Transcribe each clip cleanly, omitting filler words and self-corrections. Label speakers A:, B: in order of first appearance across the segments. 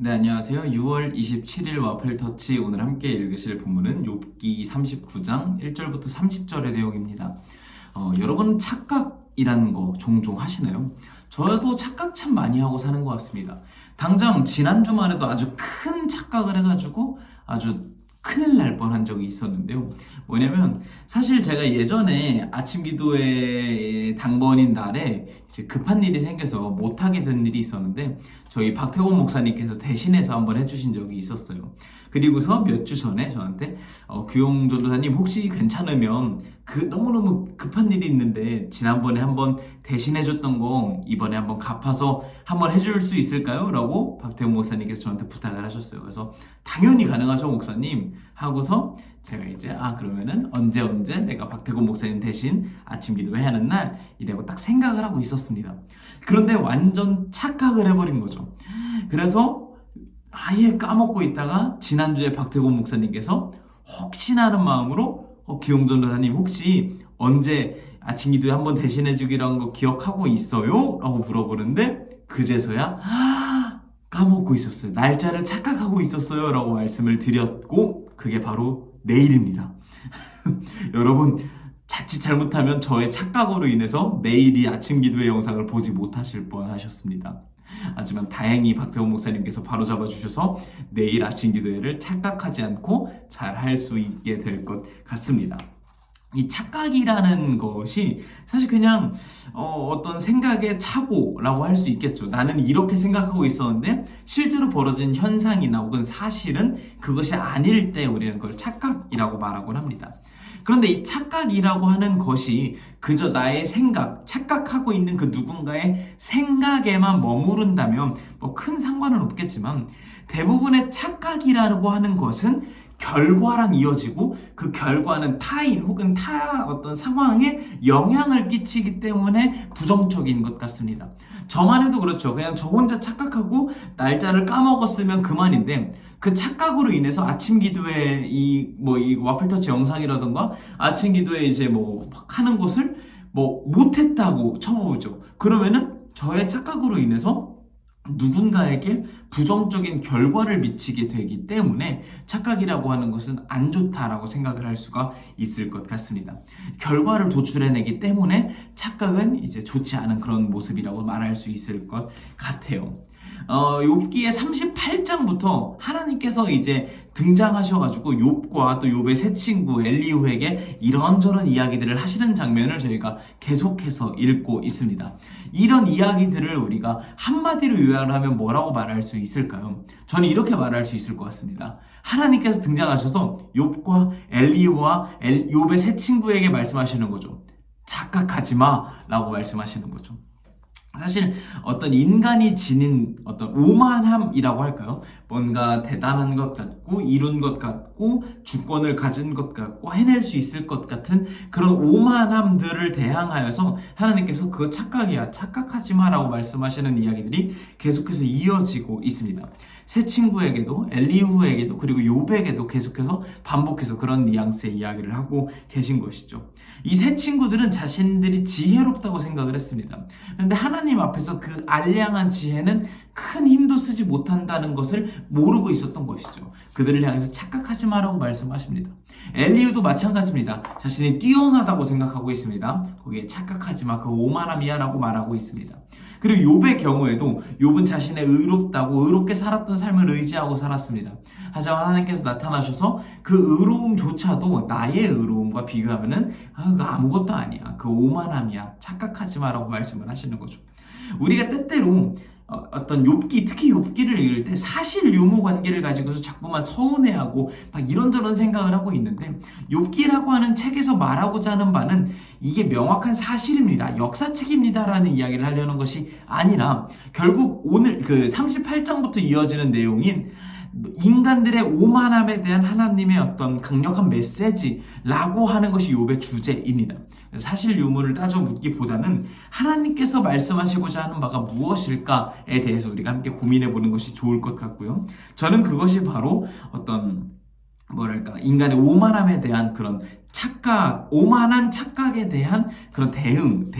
A: 네, 안녕하세요. 6월 27일 와플터치 오늘 함께 읽으실 본문은 욥기 39장 1절부터 30절의 내용입니다. 여러분 착각이라는 거 종종 하시나요? 저도 착각 참 많이 하고 사는 것 같습니다. 당장 지난주만 해도 아주 큰 착각을 해가지고 아주 큰일 날 뻔한 적이 있었는데요. 뭐냐면 사실 제가 예전에 아침 기도회 당번인 날에 이제 급한 일이 생겨서 못하게 된 일이 있었는데 저희 박태곤 목사님께서 대신해서 한번 해주신 적이 있었어요. 그리고서 몇 주 전에 저한테 규용 전도사님 혹시 괜찮으면 너무너무 급한 일이 있는데 지난번에 한번 대신해줬던 거 이번에 한번 갚아서 한번 해줄 수 있을까요? 라고 박태곤 목사님께서 저한테 부탁을 하셨어요. 그래서 당연히 가능하죠 목사님 하고서 제가 이제 그러면은 언제 내가 박태곤 목사님 대신 아침 기도회 하는 날 이라고 딱 생각을 하고 있었습니다. 그런데 완전 착각을 해버린 거죠. 그래서 아예 까먹고 있다가 지난주에 박태곤 목사님께서 혹시나 하는 마음으로 기용 전도사님 혹시 언제 아침 기도회 한번 대신해 주기로 한 거 기억하고 있어요? 라고 물어보는데 그제서야 까먹고 있었어요. 날짜를 착각하고 있었어요 라고 말씀을 드렸고 그게 바로 내일입니다. 여러분 자칫 잘못하면 저의 착각으로 인해서 내일이 아침 기도회 영상을 보지 못하실 뻔하셨습니다. 하지만 다행히 박태원 목사님께서 바로잡아 주셔서 내일 아침 기도회를 착각하지 않고 잘 할 수 있게 될 것 같습니다. 이 착각이라는 것이 사실 그냥 어떤 생각의 착오라고 할 수 있겠죠. 나는 이렇게 생각하고 있었는데 실제로 벌어진 현상이나 혹은 사실은 그것이 아닐 때 우리는 그걸 착각이라고 말하곤 합니다. 그런데 이 착각이라고 하는 것이 그저 나의 생각, 착각하고 있는 그 누군가의 생각에만 머무른다면 뭐 큰 상관은 없겠지만 대부분의 착각이라고 하는 것은 결과랑 이어지고 그 결과는 타인 혹은 어떤 상황에 영향을 끼치기 때문에 부정적인 것 같습니다. 저만 해도 그렇죠. 그냥 저 혼자 착각하고 날짜를 까먹었으면 그만인데 그 착각으로 인해서 아침 기도회 이 와플터치 영상이라던가 아침 기도회 이제 하는 것을 못했다고 쳐보죠. 그러면은 저의 착각으로 인해서 누군가에게 부정적인 결과를 미치게 되기 때문에 착각이라고 하는 것은 안 좋다라고 생각을 할 수가 있을 것 같습니다. 결과를 도출해내기 때문에 착각은 이제 좋지 않은 그런 모습이라고 말할 수 있을 것 같아요. 욥기의 38장부터 하나님께서 이제 등장하셔가지고 욥과 또 욥의 새 친구 엘리후에게 이런저런 이야기들을 하시는 장면을 저희가 계속해서 읽고 있습니다. 이런 이야기들을 우리가 한마디로 요약을 하면 뭐라고 말할 수 있을까요? 저는 이렇게 말할 수 있을 것 같습니다. 하나님께서 등장하셔서 욥과 엘리후와 욥의 새 친구에게 말씀하시는 거죠. 착각하지 마 라고 말씀하시는 거죠. 사실 어떤 인간이 지닌 어떤 오만함이라고 할까요? 뭔가 대단한 것 같고 이룬 것 같고 주권을 가진 것 같고 해낼 수 있을 것 같은 그런 오만함들을 대항하여서 하나님께서 그거 착각이야, 착각하지 마라고 말씀하시는 이야기들이 계속해서 이어지고 있습니다. 새 친구에게도 엘리후에게도 그리고 욥에게도 계속해서 반복해서 그런 뉘앙스의 이야기를 하고 계신 것이죠. 이 새 친구들은 자신들이 지혜롭다고 생각을 했습니다. 그런데 하나님 앞에서 그 알량한 지혜는 큰 힘도 쓰지 못한다는 것을 모르고 있었던 것이죠. 그들을 향해서 착각하지 마라고 말씀하십니다. 엘리후도 마찬가지입니다. 자신이 뛰어나다고 생각하고 있습니다. 거기에 착각하지 마, 그 오만함이야 라고 말하고 있습니다. 그리고 욥의 경우에도 욥은 자신의 의롭게 살았던 삶을 의지하고 살았습니다. 하지만 하나님께서 나타나셔서 그 의로움조차도 나의 의로움과 비교하면은 그거 아무것도 아니야, 그 오만함이야, 착각하지 마라고 말씀을 하시는 거죠. 우리가 때때로 어떤 욥기, 특히 욥기를 읽을 때 사실 유무 관계를 가지고서 자꾸만 서운해하고 막 이런저런 생각을 하고 있는데 욥기라고 하는 책에서 말하고자 하는 바는 이게 명확한 사실입니다, 역사책입니다 라는 이야기를 하려는 것이 아니라 결국 오늘 그 38장부터 이어지는 내용인 인간들의 오만함에 대한 하나님의 어떤 강력한 메시지라고 하는 것이 욥의 주제입니다. 사실 유무를 따져 묻기보다는 하나님께서 말씀하시고자 하는 바가 무엇일까에 대해서 우리가 함께 고민해 보는 것이 좋을 것 같고요. 저는 그것이 바로 어떤 인간의 오만함에 대한 그런 착각, 오만한 착각에 대한 그런 대응,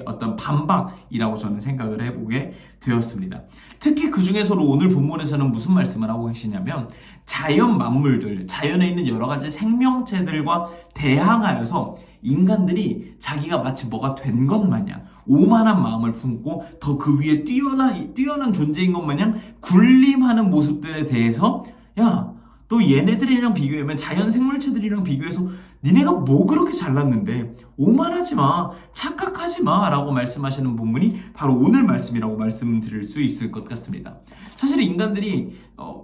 A: 어떤 반박이라고 저는 생각을 해보게 되었습니다. 특히 그 중에서도 오늘 본문에서는 무슨 말씀을 하고 계시냐면 자연 만물들, 자연에 있는 여러 가지 생명체들과 대항하여서 인간들이 자기가 마치 뭐가 된 것 마냥 오만한 마음을 품고 더 그 위에 뛰어난 존재인 것 마냥 군림하는 모습들에 대해서 야, 또 얘네들이랑 비교하면 자연 생물체들이랑 비교해서 니네가 뭐 그렇게 잘났는데 오만하지 마, 착각하지 마 라고 말씀하시는 본문이 바로 오늘 말씀이라고 말씀드릴 수 있을 것 같습니다. 사실 인간들이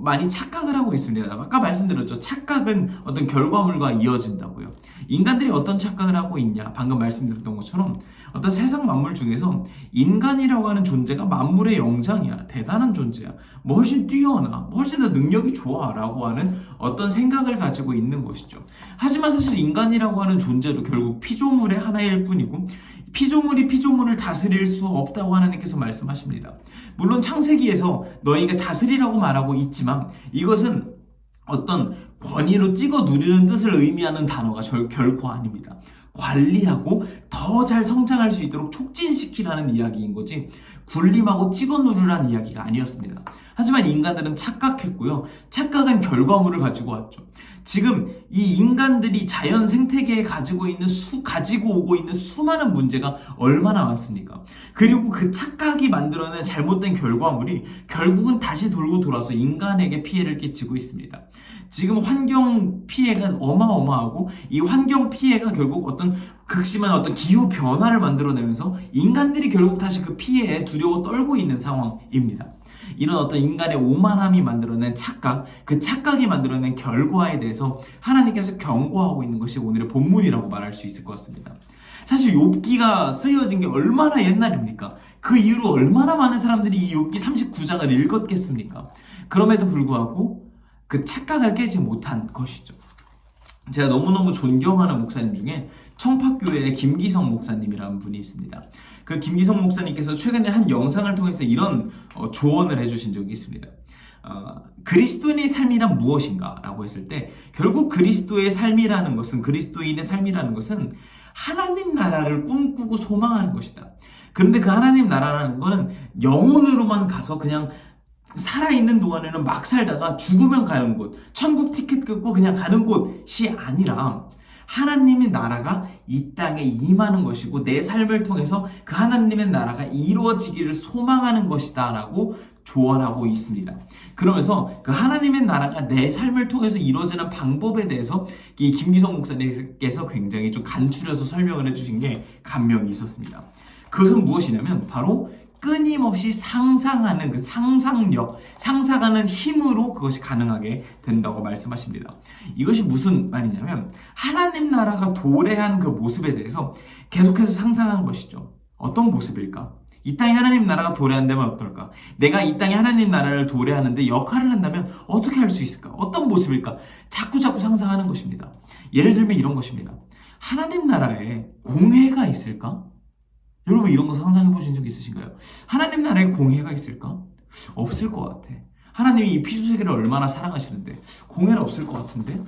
A: 많이 착각을 하고 있습니다. 아까 말씀드렸죠. 착각은 어떤 결과물과 이어진다고요. 인간들이 어떤 착각을 하고 있냐, 방금 말씀드렸던 것처럼 어떤 세상 만물 중에서 인간이라고 하는 존재가 만물의 영장이야, 대단한 존재야, 뭐 훨씬 뛰어나, 뭐 훨씬 더 능력이 좋아 라고 하는 어떤 생각을 가지고 있는 것이죠. 하지만 사실 인간이라고 하는 존재도 결국 피조물의 하나일 뿐이고 피조물이 피조물을 다스릴 수 없다고 하나님께서 말씀하십니다. 물론 창세기에서 너희가 다스리라고 말하고 있지만 이것은 어떤 권위로 찍어 누르는 뜻을 의미하는 단어가 결코 아닙니다. 관리하고 더 잘 성장할 수 있도록 촉진시키라는 이야기인 거지 군림하고 찍어 누르라는 이야기가 아니었습니다. 하지만 인간들은 착각했고요. 착각은 결과물을 가지고 왔죠. 지금 이 인간들이 자연 생태계에 가지고 오고 있는 수많은 문제가 얼마나 많습니까? 그리고 그 착각이 만들어낸 잘못된 결과물이 결국은 다시 돌고 돌아서 인간에게 피해를 끼치고 있습니다. 지금 환경 피해가 어마어마하고 이 환경 피해가 결국 어떤 극심한 어떤 기후 변화를 만들어내면서 인간들이 결국 다시 그 피해에 두려워 떨고 있는 상황입니다. 이런 어떤 인간의 오만함이 만들어낸 착각, 그 착각이 만들어낸 결과에 대해서 하나님께서 경고하고 있는 것이 오늘의 본문이라고 말할 수 있을 것 같습니다. 사실 욥기가 쓰여진 게 얼마나 옛날입니까? 그 이후로 얼마나 많은 사람들이 이 욥기 39장을 읽었겠습니까? 그럼에도 불구하고 그 착각을 깨지 못한 것이죠. 제가 너무너무 존경하는 목사님 중에 청파교회의 김기성 목사님이라는 분이 있습니다. 그 김기성 목사님께서 최근에 한 영상을 통해서 이런 조언을 해주신 적이 있습니다. 그리스도인의 삶이란 무엇인가? 라고 했을 때 결국 그리스도인의 삶이라는 것은 하나님 나라를 꿈꾸고 소망하는 것이다. 그런데 그 하나님 나라라는 것은 영혼으로만 가서 그냥 살아있는 동안에는 막 살다가 죽으면 가는 곳, 천국 티켓 끊고 그냥 가는 곳이 아니라 하나님의 나라가 이 땅에 임하는 것이고 내 삶을 통해서 그 하나님의 나라가 이루어지기를 소망하는 것이다 라고 조언하고 있습니다. 그러면서 그 하나님의 나라가 내 삶을 통해서 이루어지는 방법에 대해서 이 김기성 목사님께서 굉장히 좀 간추려서 설명을 해주신 게 감명이 있었습니다. 그것은 무엇이냐면 바로 끊임없이 상상하는 그 상상력, 상상하는 힘으로 그것이 가능하게 된다고 말씀하십니다. 이것이 무슨 말이냐면 하나님 나라가 도래한 그 모습에 대해서 계속해서 상상하는 것이죠. 어떤 모습일까? 이 땅에 하나님 나라가 도래한다면 어떨까? 내가 이 땅에 하나님 나라를 도래하는데 역할을 한다면 어떻게 할 수 있을까? 어떤 모습일까? 자꾸 상상하는 것입니다. 예를 들면 이런 것입니다. 하나님 나라에 공회가 있을까? 여러분 이런 거 상상해 보신 적 있으신가요? 하나님 나라에 공회가 있을까? 없을 것 같아. 하나님이 이 피조세계를 얼마나 사랑하시는데 공회는 없을 것 같은데?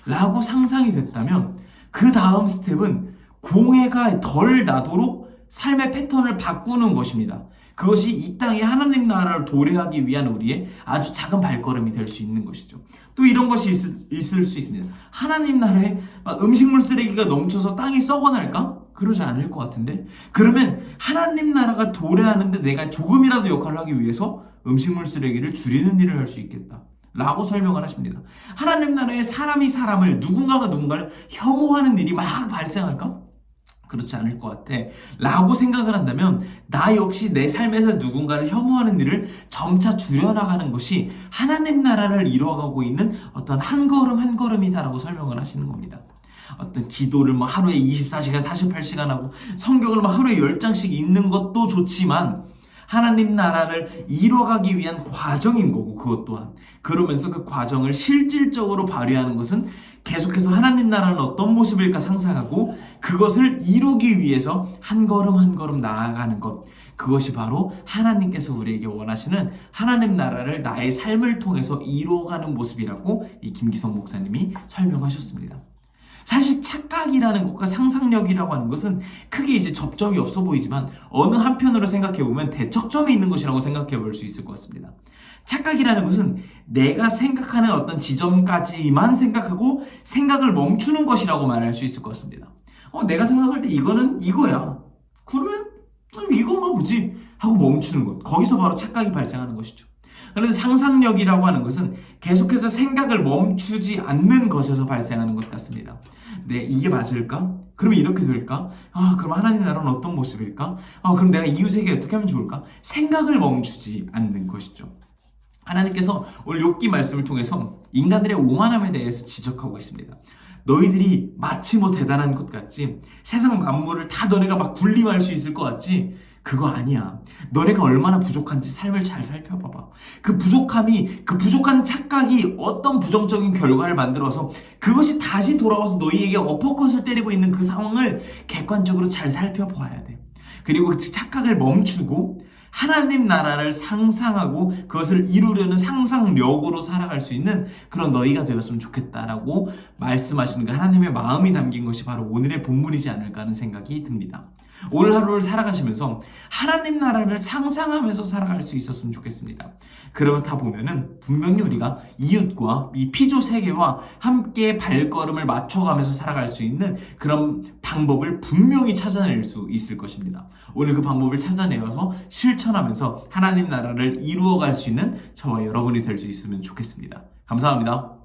A: 라고 상상이 됐다면 그 다음 스텝은 공회가 덜 나도록 삶의 패턴을 바꾸는 것입니다. 그것이 이 땅에 하나님 나라를 도래하기 위한 우리의 아주 작은 발걸음이 될 수 있는 것이죠. 또 이런 것이 있을 수 있습니다. 하나님 나라에 음식물 쓰레기가 넘쳐서 땅이 썩어날까? 그러지 않을 것 같은데? 그러면 하나님 나라가 도래하는데 내가 조금이라도 역할을 하기 위해서 음식물 쓰레기를 줄이는 일을 할 수 있겠다 라고 설명을 하십니다. 하나님 나라에 사람이 사람을, 누군가가 누군가를 혐오하는 일이 막 발생할까? 그렇지 않을 것 같아 라고 생각을 한다면 나 역시 내 삶에서 누군가를 혐오하는 일을 점차 줄여나가는 것이 하나님 나라를 이루어가고 있는 어떤 한 걸음 한 걸음이다 라고 설명을 하시는 겁니다. 어떤 기도를 하루에 24시간 48시간 하고 성경을 하루에 10장씩 읽는 것도 좋지만 하나님 나라를 이뤄가기 위한 과정인 거고 그것 또한 그러면서 그 과정을 실질적으로 발휘하는 것은 계속해서 하나님 나라는 어떤 모습일까 상상하고 그것을 이루기 위해서 한 걸음 한 걸음 나아가는 것, 그것이 바로 하나님께서 우리에게 원하시는 하나님 나라를 나의 삶을 통해서 이루어가는 모습이라고 이 김기성 목사님이 설명하셨습니다. 사실 착각이라는 것과 상상력이라고 하는 것은 크게 이제 접점이 없어 보이지만 어느 한편으로 생각해 보면 대척점이 있는 것이라고 생각해 볼 수 있을 것 같습니다. 착각이라는 것은 내가 생각하는 어떤 지점까지만 생각하고 생각을 멈추는 것이라고 말할 수 있을 것 같습니다. 내가 생각할 때 이거는 이거야. 그러면 이것만 보지 하고 멈추는 것. 거기서 바로 착각이 발생하는 것이죠. 그런데 상상력이라고 하는 것은 계속해서 생각을 멈추지 않는 것에서 발생하는 것 같습니다. 네, 이게 맞을까? 그러면 이렇게 될까? 그럼 하나님 나라는 어떤 모습일까? 그럼 내가 이웃에게 어떻게 하면 좋을까? 생각을 멈추지 않는 것이죠. 하나님께서 오늘 욥기 말씀을 통해서 인간들의 오만함에 대해서 지적하고 있습니다. 너희들이 마치 뭐 대단한 것 같지? 세상 만물을 다 너네가 막 군림할 수 있을 것 같지? 그거 아니야. 너네가 얼마나 부족한지 삶을 잘 살펴봐봐. 그 부족한 착각이 어떤 부정적인 결과를 만들어서 그것이 다시 돌아와서 너희에게 어퍼컷을 때리고 있는 그 상황을 객관적으로 잘 살펴봐야 돼. 그리고 그 착각을 멈추고 하나님 나라를 상상하고 그것을 이루려는 상상력으로 살아갈 수 있는 그런 너희가 되었으면 좋겠다라고 말씀하시는 그 하나님의 마음이 담긴 것이 바로 오늘의 본문이지 않을까 하는 생각이 듭니다. 오늘 하루를 살아가시면서 하나님 나라를 상상하면서 살아갈 수 있었으면 좋겠습니다. 그렇다 보면은 분명히 우리가 이웃과 이 피조 세계와 함께 발걸음을 맞춰가면서 살아갈 수 있는 그런 방법을 분명히 찾아낼 수 있을 것입니다. 오늘 그 방법을 찾아내어서 실천하면서 하나님 나라를 이루어갈 수 있는 저와 여러분이 될 수 있으면 좋겠습니다. 감사합니다.